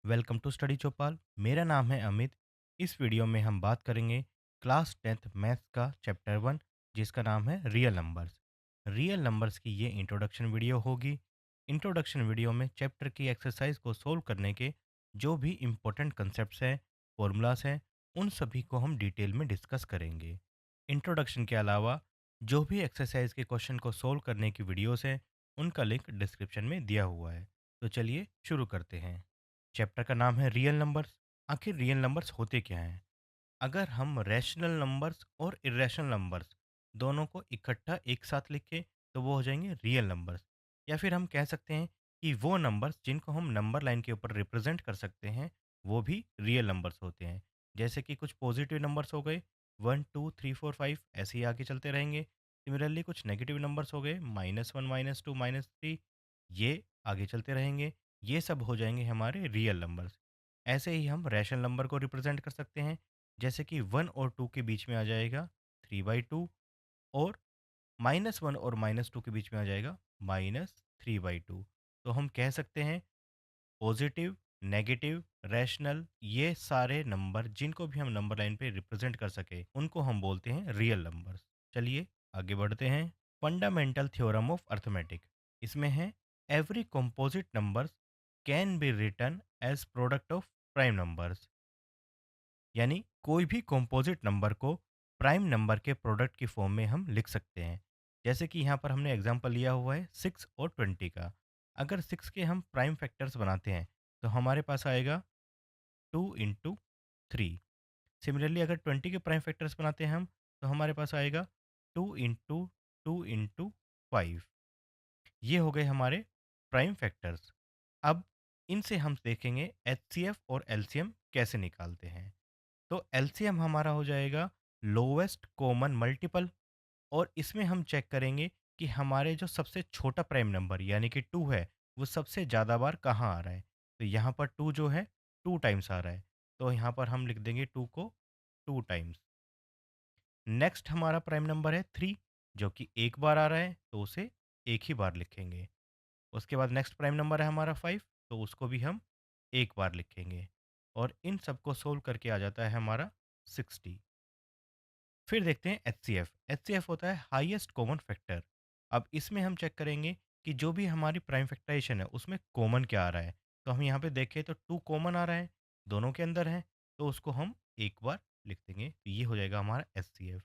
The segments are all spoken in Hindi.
वेलकम टू स्टडी चौपाल। मेरा नाम है अमित। इस वीडियो में हम बात करेंगे क्लास 10th मैथ्स का चैप्टर 1, जिसका नाम है रियल नंबर्स। रियल नंबर्स की ये इंट्रोडक्शन वीडियो होगी। इंट्रोडक्शन वीडियो में चैप्टर की एक्सरसाइज को सोल्व करने के जो भी इम्पोर्टेंट कंसेप्ट हैं, फॉर्मूलाज हैं, उन सभी को हम डिटेल में डिस्कस करेंगे। इंट्रोडक्शन के अलावा जो भी एक्सरसाइज के क्वेश्चन को सोल्व करने की वीडियोस हैं, उनका लिंक डिस्क्रिप्शन में दिया हुआ है। तो चलिए शुरू करते हैं। चैप्टर का नाम है रियल नंबर्स। आखिर रियल नंबर्स होते क्या हैं? अगर हम रैशनल नंबर्स और इरेशनल नंबर्स दोनों को इकट्ठा एक साथ लिखें तो वो हो जाएंगे रियल नंबर्स। या फिर हम कह सकते हैं कि वो नंबर्स जिनको हम नंबर लाइन के ऊपर रिप्रेजेंट कर सकते हैं वो भी रियल नंबर्स होते हैं। जैसे कि कुछ पॉजिटिव नंबर्स हो गए 1 2 3 4 5, ऐसे ही आगे चलते रहेंगे। सिमिलरली कुछ नेगेटिव नंबर्स हो गए -1 -2 -3, ये आगे चलते रहेंगे। ये सब हो जाएंगे हमारे रियल नंबर्स। ऐसे ही हम रैशनल नंबर को रिप्रेजेंट कर सकते हैं, जैसे कि 1 और 2 के बीच में आ जाएगा 3/2, और -1 और -2 के बीच में आ जाएगा -3/2। तो हम कह सकते हैं पॉजिटिव, नेगेटिव, रैशनल, ये सारे नंबर जिनको भी हम नंबर लाइन पे रिप्रेजेंट कर सके उनको हम बोलते हैं रियल नंबर्स। चलिए आगे बढ़ते हैं। फंडामेंटल थ्योरम ऑफ अर्थमेटिक, इसमें है every composite numbers can be written as product of prime numbers. यानी कोई भी कंपोजिट नंबर को प्राइम नंबर के प्रोडक्ट की फॉर्म में हम लिख सकते हैं। जैसे कि यहाँ पर हमने एग्जांपल लिया हुआ है 6 और 20 का। अगर 6 के हम प्राइम फैक्टर्स बनाते हैं तो हमारे पास आएगा 2 × 3। सिमिलरली अगर 20 के प्राइम फैक्टर्स बनाते हैं हम तो हमारे पास आएगा 2 × 2 × 5। ये हो गए हमारे प्राइम फैक्टर्स। अब इनसे हम देखेंगे एचसीएफ और एलसीएम कैसे निकालते हैं। तो एलसीएम हमारा हो जाएगा लोवेस्ट कॉमन मल्टीपल, और इसमें हम चेक करेंगे कि हमारे जो सबसे छोटा प्राइम नंबर यानी कि 2 है, वो सबसे ज़्यादा बार कहाँ आ रहा है। तो यहाँ पर 2 जो है 2 टाइम्स आ रहा है, तो यहाँ पर हम लिख देंगे 2 को 2 टाइम्स। नेक्स्ट हमारा प्राइम नंबर है 3, जो कि एक बार आ रहा है, तो उसे एक ही बार लिखेंगे। उसके बाद नेक्स्ट प्राइम नंबर है हमारा 5, तो उसको भी हम एक बार लिखेंगे। और इन सबको सोल्व करके आ जाता है हमारा 60। फिर देखते हैं एचसीएफ। एचसीएफ होता है हाईएस्ट कॉमन फैक्टर। अब इसमें हम चेक करेंगे कि जो भी हमारी प्राइम फैक्टराइजेशन है उसमें कॉमन क्या आ रहा है। तो हम यहाँ पे देखें तो 2 कॉमन आ रहा है, दोनों के अंदर है, तो उसको हम एक बार लिख देंगे। तो ये हो जाएगा हमारा एचसीएफ।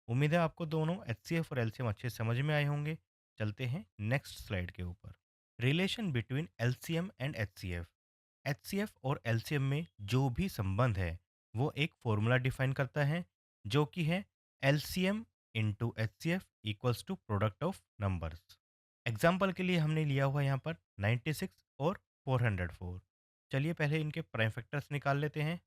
उम्मीद है आपको दोनों एचसीएफ और एलसीएम अच्छे से समझ में आए होंगे। चलते हैं नेक्स्ट स्लाइड के ऊपर। Relation between LCM and HCF. HCF और एलसीएम में जो भी संबंध है वो एक फॉर्मूला डिफाइन करता है, जो कि है LCM into HCF equals to product of numbers. Example के लिए हमने लिया हुआ यहाँ पर 96 और 404। चलिए पहले इनके प्राइम फैक्टर्स निकाल लेते हैं।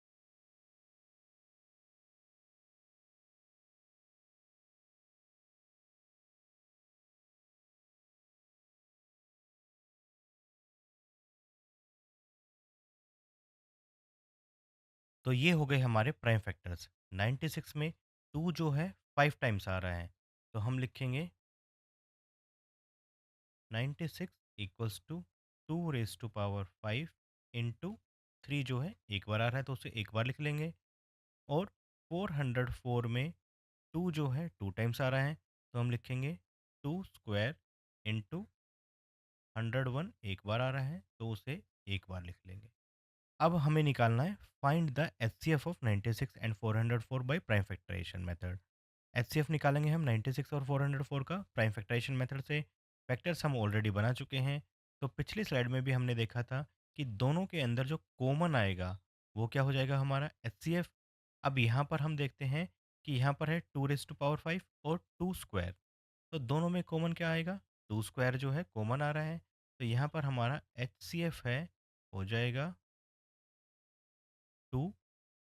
तो ये हो गए हमारे प्राइम फैक्टर्स। 96 में 2 जो है 5 टाइम्स आ रहा है, तो हम लिखेंगे 96 equals to 2 raised to power 5 into 3, जो है एक बार आ रहा है तो उसे एक बार लिख लेंगे। और 404 में 2 जो है 2 टाइम्स आ रहा है, तो हम लिखेंगे 2 स्क्वायर इंटू 101, एक बार आ रहा है तो उसे एक बार लिख लेंगे। अब हमें निकालना है find the HCF of 96 and 404 by prime factorisation method. HCF निकालेंगे हम 96 और 404 का प्राइम फैक्टराइजेशन मेथड से। फैक्टर्स हम ऑलरेडी बना चुके हैं। तो पिछली स्लाइड में भी हमने देखा था कि दोनों के अंदर जो कॉमन आएगा वो क्या हो जाएगा हमारा एचसीएफ। अब यहाँ पर हम देखते हैं कि यहाँ पर है 2 raised to power 5 और 2 स्क्वायर, तो दोनों में कॉमन क्या आएगा, 2 स्क्वायर जो है कॉमन आ रहा है। तो यहाँ पर हमारा एचसीएफ है, हो जाएगा 2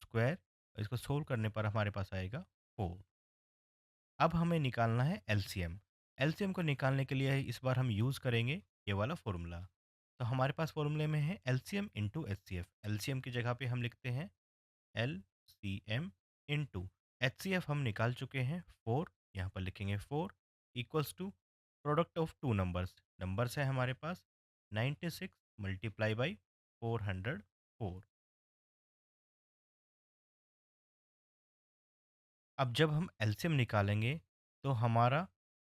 स्क्वायर। इसको सोल्व करने पर हमारे पास आएगा 4। अब हमें निकालना है एलसीएम। एलसीएम को निकालने के लिए इस बार हम यूज़ करेंगे ये वाला फॉर्मूला। तो हमारे पास फॉर्मूले में है एलसीएम इंटू एचसीएफ। एलसीएम की जगह पे हम लिखते हैं L C M into HCF. हम निकाल चुके हैं 4, यहाँ पर लिखेंगे 4 equals to product of two numbers. Numbers है हमारे पास 96 मल्टीप्लाई बाई 404। 4। अब जब हम एलसीएम निकालेंगे तो हमारा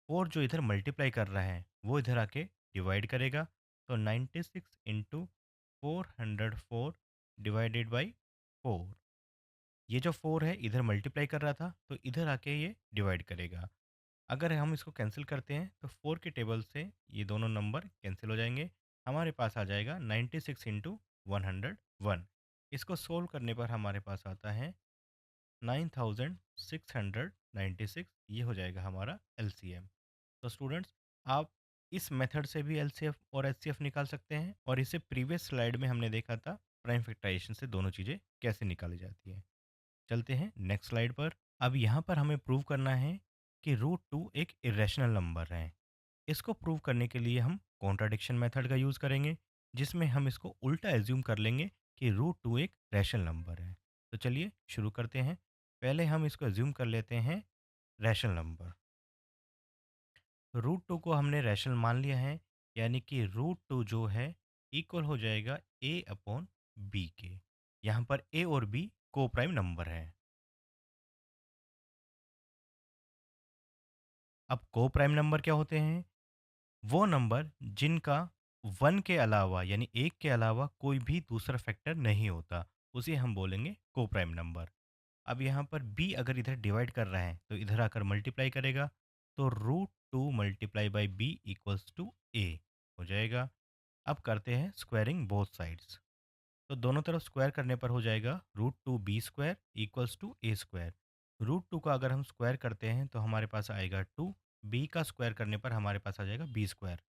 4 जो इधर मल्टीप्लाई कर रहा है वो इधर आके डिवाइड करेगा। तो 96 इंटू 404 डिवाइडेड बाई 4। ये जो 4 है इधर मल्टीप्लाई कर रहा था तो इधर आके ये डिवाइड करेगा। अगर हम इसको कैंसिल करते हैं तो 4 के टेबल से ये दोनों नंबर कैंसिल हो जाएंगे। हमारे पास आ जाएगा 96 इंटू 101। इसको सोल्व करने पर हमारे पास आता है 9696। ये हो जाएगा हमारा एलसीएम। तो स्टूडेंट्स, आप इस मेथड से भी एलसीएफ और एचसीएफ निकाल सकते हैं और इसे प्रीवियस स्लाइड में हमने देखा था प्राइम फैक्टराइजेशन से दोनों चीज़ें कैसे निकाली जाती हैं। चलते हैं नेक्स्ट स्लाइड पर। अब यहाँ पर हमें प्रूव करना है कि रूट टू एक इरेशनल नंबर है। इसको प्रूव करने के लिए हम कॉन्ट्राडिक्शन मेथड का यूज़ करेंगे, जिसमें हम इसको उल्टा एज्यूम कर लेंगे कि रूट टू एक रैशनल नंबर है। तो चलिए शुरू करते हैं। पहले हम इसको एज्यूम कर लेते हैं रैशनल नंबर। रूट टू को हमने रैशनल मान लिया है, यानी कि रूट टू जो है इक्वल हो जाएगा ए अपॉन बी के। यहाँ पर ए और बी को प्राइम नंबर है। अब को प्राइम नंबर क्या होते हैं? वो नंबर जिनका 1 के अलावा यानी 1 के अलावा कोई भी दूसरा फैक्टर नहीं होता, उसे हम बोलेंगे को प्राइम नंबर। अब यहाँ पर b अगर इधर डिवाइड कर रहा है तो इधर आकर मल्टीप्लाई करेगा, तो root two multiply by B equals to A हो जाएगा। अब करते हैं स्क्वायरिंग बोथ साइड्स। तो दोनों तरफ स्क्वायर करने पर हो जाएगा root two b square equals to a square. Root two का अगर हम स्क्वायर करते हैं तो हमारे पास आएगा 2। बी का स्क्वायर करने पर हमारे पास आ जाएगा बी स्क्वायर।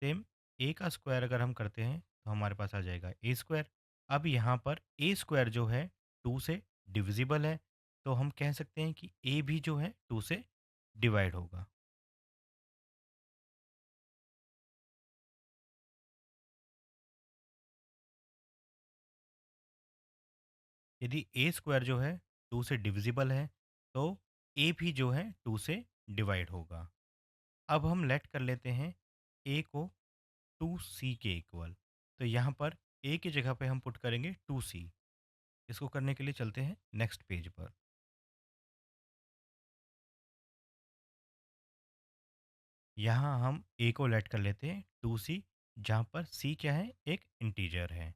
सेम ए का स्क्वायर अगर हम करते हैं तो हमारे पास आ जाएगा ए स्क्वायर। अब यहाँ पर ए स्क्वायर जो है 2 से डिविजिबल है, तो हम कह सकते हैं कि ए भी जो है 2 से डिवाइड होगा। यदि ए स्क्वायर जो है 2 से डिविजिबल है, तो ए भी जो है 2 से डिवाइड होगा। अब हम लेट कर लेते हैं ए को 2c के इक्वल। तो यहाँ पर ए की जगह पे हम पुट करेंगे 2c। इसको करने के लिए चलते हैं नेक्स्ट पेज पर। यहाँ हम ए को लेट कर लेते हैं 2c, जहाँ पर c क्या है? एक इंटीजर है।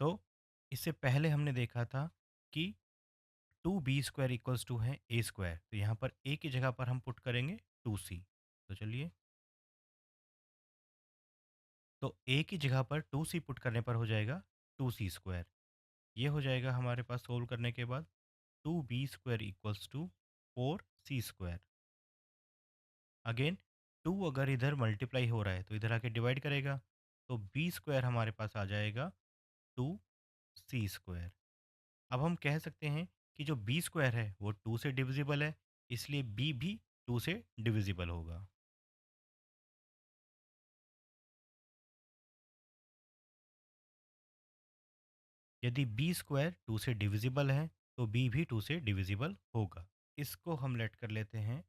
तो इससे पहले हमने देखा था कि 2b स्क्वायर इक्वल्स टू है ए स्क्वायर, तो यहाँ पर ए की जगह पर हम पुट करेंगे 2c। तो चलिए, तो ए की जगह पर 2c पुट करने पर हो जाएगा 2c स्क्वायर। ये हो जाएगा हमारे पास सोल्व करने के बाद 2b square equals to 4c square. Again 2 अगर इधर मल्टीप्लाई हो रहा है तो इधर आके डिवाइड करेगा, तो बी स्क्वायर हमारे पास आ जाएगा 2c स्क्वायर। अब हम कह सकते हैं कि जो बी स्क्वायर है वो 2 से डिविजिबल है, इसलिए बी भी 2 से डिविजिबल होगा। यदि बी स्क्वायर 2 से डिविजिबल है तो बी भी 2 से डिविजिबल होगा। इसको हम लेट कर लेते हैं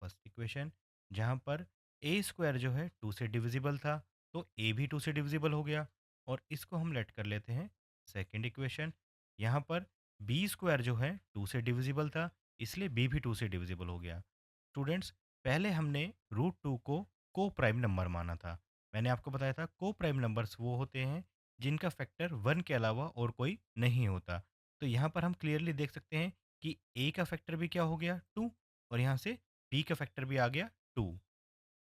फर्स्ट इक्वेशन, जहाँ पर ए स्क्वायर जो है 2 से डिविजिबल था, तो ए भी 2 से डिविजिबल हो गया। और इसको हम लेट कर लेते हैं सेकंड इक्वेशन। यहाँ पर बी स्क्वायर जो है 2 से डिविजिबल था, इसलिए बी भी 2 से डिविजिबल हो गया। स्टूडेंट्स, पहले हमने रूट टू को प्राइम नंबर माना था। मैंने आपको बताया था को प्राइम नंबर्स वो होते हैं जिनका फैक्टर 1 के अलावा और कोई नहीं होता। तो यहाँ पर हम क्लियरली देख सकते हैं कि ए का फैक्टर भी क्या हो गया 2, और यहाँ से बी का फैक्टर भी आ गया 2।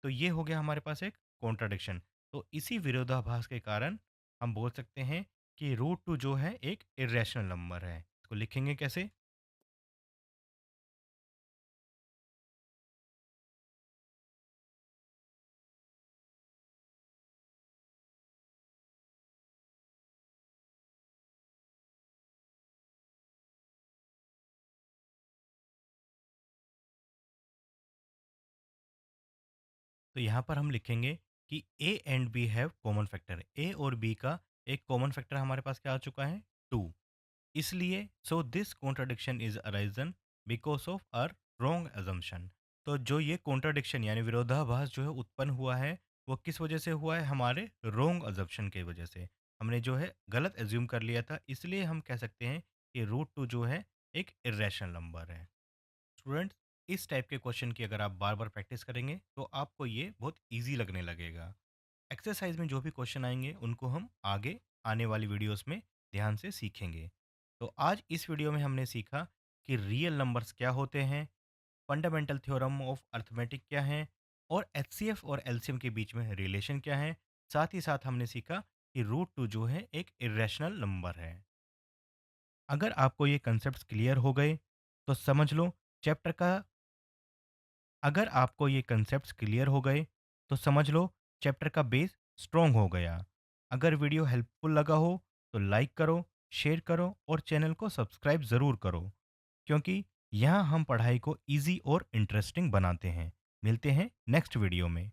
तो ये हो गया हमारे पास एक कॉन्ट्राडिक्शन। तो इसी विरोधाभास के कारण हम बोल सकते हैं कि रूट टू जो है एक इरेशनल नंबर है। इसको लिखेंगे कैसे? तो यहाँ पर हम लिखेंगे कि A and B have common factor. A और बी का एक कॉमन फैक्टर हमारे पास क्या आ चुका है? 2। इसलिए so this contradiction is arisen because of our wrong assumption. तो जो ये कॉन्ट्राडिक्शन यानी विरोधाभास जो है उत्पन्न हुआ है, वो किस वजह से हुआ है? हमारे रॉन्ग अजम्पशन की वजह से। हमने जो है गलत एज्यूम कर लिया था, इसलिए हम कह सकते हैं कि रूट टू जो है एक इरेशनल नंबर है। स्टूडेंट्स, इस टाइप के क्वेश्चन की अगर आप बार बार प्रैक्टिस करेंगे तो आपको ये बहुत ईजी लगने लगेगा। एक्सरसाइज में जो भी क्वेश्चन आएंगे उनको हम आगे आने वाली वीडियोस में ध्यान से सीखेंगे। तो आज इस वीडियो में हमने सीखा कि रियल नंबर्स क्या होते हैं, फंडामेंटल थ्योरम ऑफ अर्थमेटिक क्या है, और एचसीएफ और एलसीएम के बीच में रिलेशन क्या है। साथ ही साथ हमने सीखा कि रूट टू जो है एक इरेशनल नंबर है। अगर आपको ये कंसेप्ट क्लियर हो गए तो समझ लो चैप्टर का अगर आपको ये कंसेप्ट्स क्लियर हो गए तो समझ लो चैप्टर का बेस स्ट्रॉन्ग हो गया। अगर वीडियो हेल्पफुल लगा हो तो लाइक करो, शेयर करो और चैनल को सब्सक्राइब ज़रूर करो, क्योंकि यहाँ हम पढ़ाई को इजी और इंटरेस्टिंग बनाते हैं। मिलते हैं नेक्स्ट वीडियो में।